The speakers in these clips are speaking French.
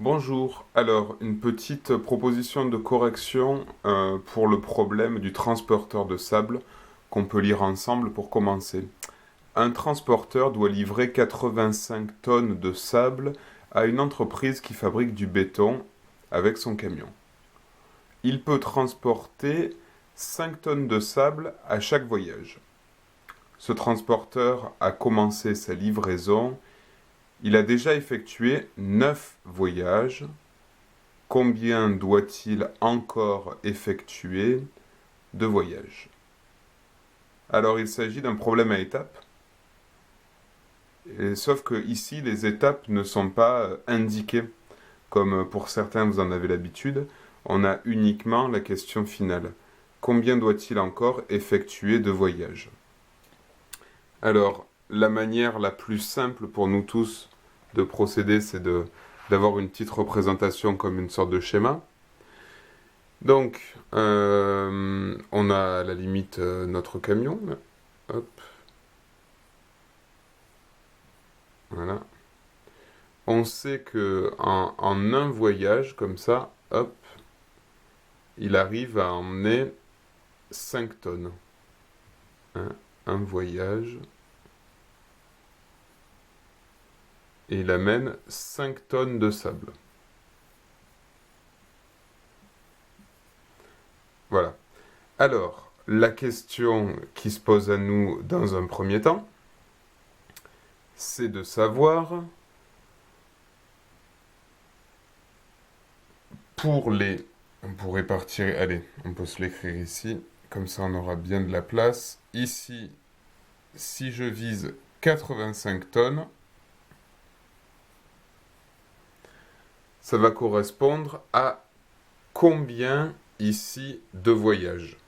Bonjour, alors une petite proposition de correction pour le problème du transporteur de sable qu'on peut lire ensemble pour commencer. Un transporteur doit livrer 85 tonnes de sable à une entreprise qui fabrique du béton avec son camion. Il peut transporter 5 tonnes de sable à chaque voyage. Ce transporteur a commencé sa livraison. Il a déjà effectué 9 voyages. Combien doit-il encore effectuer de voyages? Alors il s'agit d'un problème à étapes. Sauf que ici, les étapes ne sont pas indiquées, comme pour certains vous en avez l'habitude. On a uniquement la question finale. Combien doit-il encore effectuer de voyages? Alors, la manière la plus simple pour nous tous de procéder, c'est d'avoir une petite représentation comme une sorte de schéma. Donc, on a à la limite notre camion. Hop. Voilà. On sait que en un voyage, comme ça, hop, il arrive à emmener 5 tonnes. Un voyage. Et il amène 5 tonnes de sable. Voilà. Alors, la question qui se pose à nous dans un premier temps, c'est de savoir on pourrait partir, allez, on peut se l'écrire ici, comme ça on aura bien de la place. Ici, si je vise 85 tonnes, ça va correspondre à combien ici de voyages?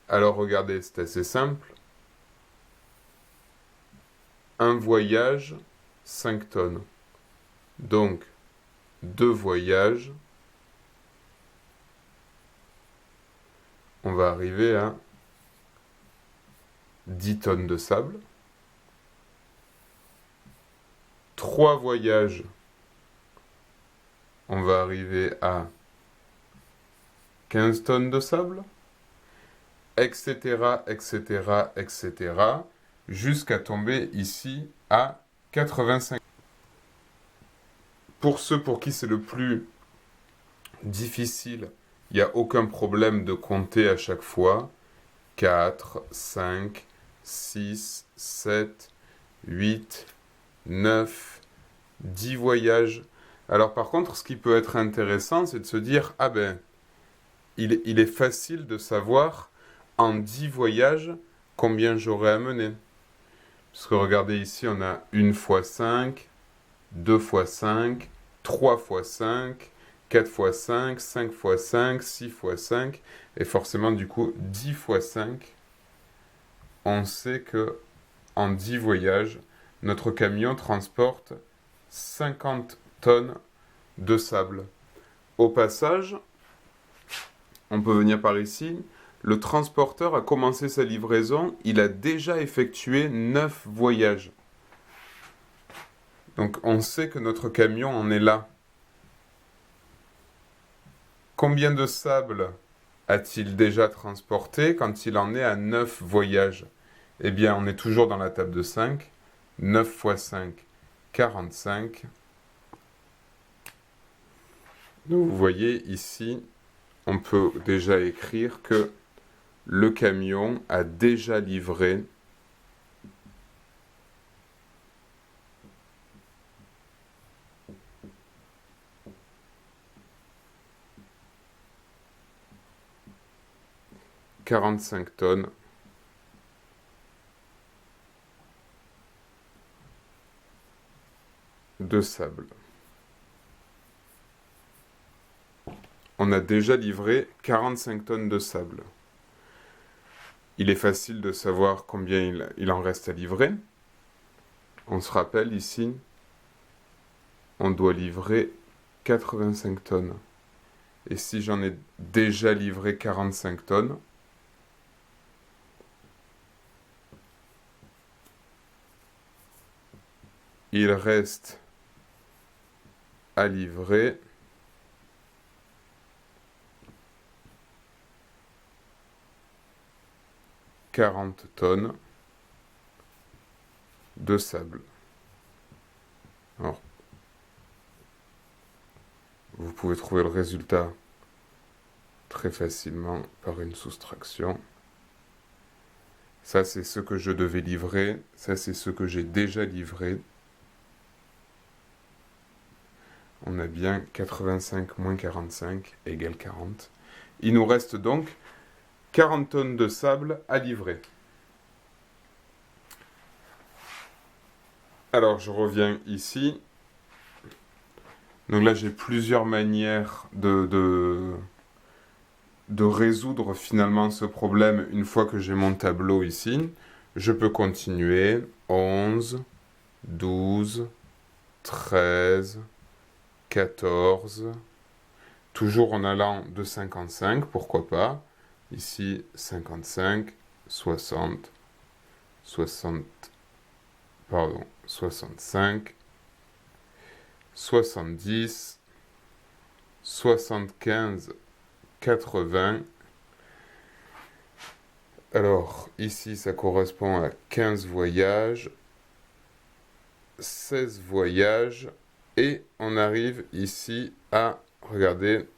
Alors regardez, c'est assez simple. Un voyage, 5 tonnes. Donc, 2 voyages, on va arriver à 10 tonnes de sable. 3 voyages, on va arriver à 15 tonnes de sable, etc., etc., etc., jusqu'à tomber ici à 85. Pour ceux pour qui c'est le plus difficile, il n'y a aucun problème de compter à chaque fois. 4, 5, 6, 7, 8, 9, 10 voyages. Alors par contre, ce qui peut être intéressant, c'est de se dire, ah ben, il est facile de savoir en 10 voyages combien j'aurai à mener. Parce que regardez ici, on a 1 fois 5, 2 fois 5, 3 fois 5, 4 fois 5, 5 fois 5, 6 fois 5, et forcément du coup 10 fois 5, on sait que en 10 voyages, notre camion transporte 50 tonnes de sable. Au passage, on peut venir par ici, le transporteur a commencé sa livraison, il a déjà effectué 9 voyages. Donc on sait que notre camion en est là. Combien de sable a-t-il déjà transporté quand il en est à 9 voyages? Eh bien, on est toujours dans la table de 5. 9 fois 5, 45. Donc vous voyez ici, on peut déjà écrire que le camion a déjà livré 45 tonnes de sable. On a déjà livré 45 tonnes de sable. Il est facile de savoir combien il en reste à livrer. On se rappelle ici, on doit livrer 85 tonnes. Et si j'en ai déjà livré 45 tonnes, il reste à livrer 40 tonnes de sable. Alors, vous pouvez trouver le résultat très facilement par une soustraction. Ça, c'est ce que je devais livrer. Ça, c'est ce que j'ai déjà livré. On a bien 85 moins 45 égale 40. Il nous reste donc 40 tonnes de sable à livrer. Alors, je reviens ici. Donc là, j'ai plusieurs manières de résoudre finalement ce problème une fois que j'ai mon tableau ici. Je peux continuer. 11, 12, 13, 14. Toujours en allant de 55, pourquoi pas. Ici, 55, 60, 65, 70, 75, 80. Alors, ici, ça correspond à 15 voyages, 16 voyages, et on arrive ici à, regardez,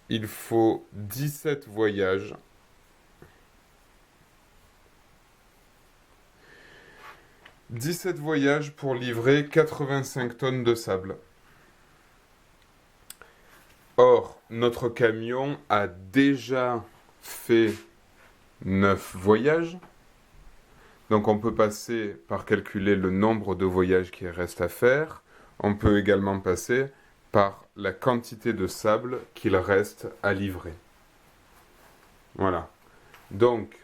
il faut 17 voyages. 17 voyages pour livrer 85 tonnes de sable. Or, notre camion a déjà fait 9 voyages. Donc on peut passer par calculer le nombre de voyages qui reste à faire. On peut également passer par la quantité de sable qu'il reste à livrer. Voilà. Donc,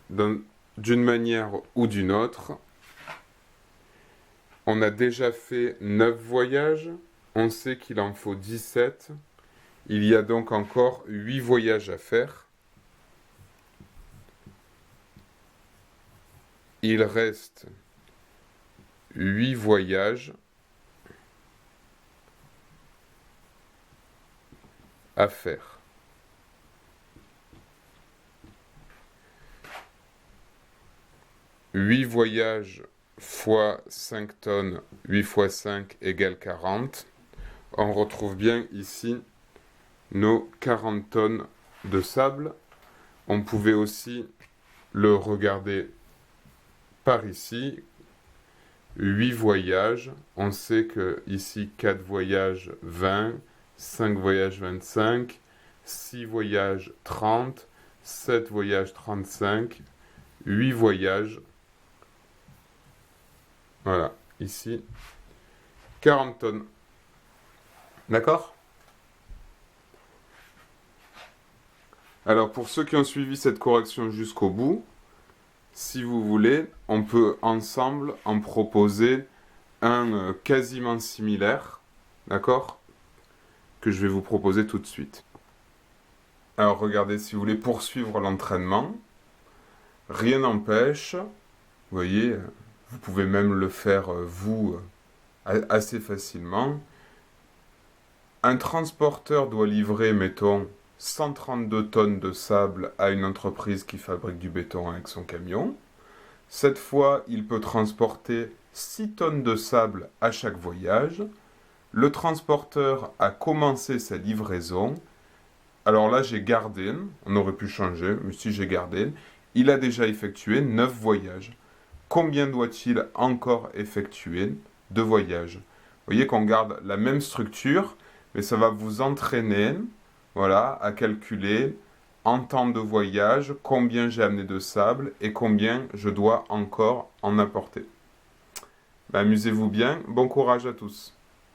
d'une manière ou d'une autre, on a déjà fait 9 voyages. On sait qu'il en faut 17. Il y a donc encore 8 voyages à faire. Il reste 8 voyages à faire. Huit voyages fois 5 tonnes, 8 fois 5 égale 40. On retrouve bien ici nos 40 tonnes de sable. On pouvait aussi le regarder par ici. 8 voyages. On sait que ici 4 voyages 20, 5 voyages 25, 6 voyages 30, 7 voyages 35, 8 voyages. Voilà, ici 40 tonnes. D'accord ? Alors pour ceux qui ont suivi cette correction jusqu'au bout, si vous voulez, on peut ensemble en proposer un quasiment similaire, d'accord ? Que je vais vous proposer tout de suite. Alors regardez, si vous voulez poursuivre l'entraînement, rien n'empêche, vous voyez, vous pouvez même le faire vous assez facilement. Un transporteur doit livrer, mettons, 132 tonnes de sable à une entreprise qui fabrique du béton avec son camion. Cette fois, il peut transporter 6 tonnes de sable à chaque voyage. Le transporteur a commencé sa livraison. Alors là, j'ai gardé, on aurait pu changer, mais si j'ai gardé, il a déjà effectué 9 voyages. Combien doit-il encore effectuer de voyages ? Vous voyez qu'on garde la même structure, mais ça va vous entraîner, voilà, à calculer en temps de voyage combien j'ai amené de sable et combien je dois encore en apporter. Amusez-vous bien, bon courage à tous.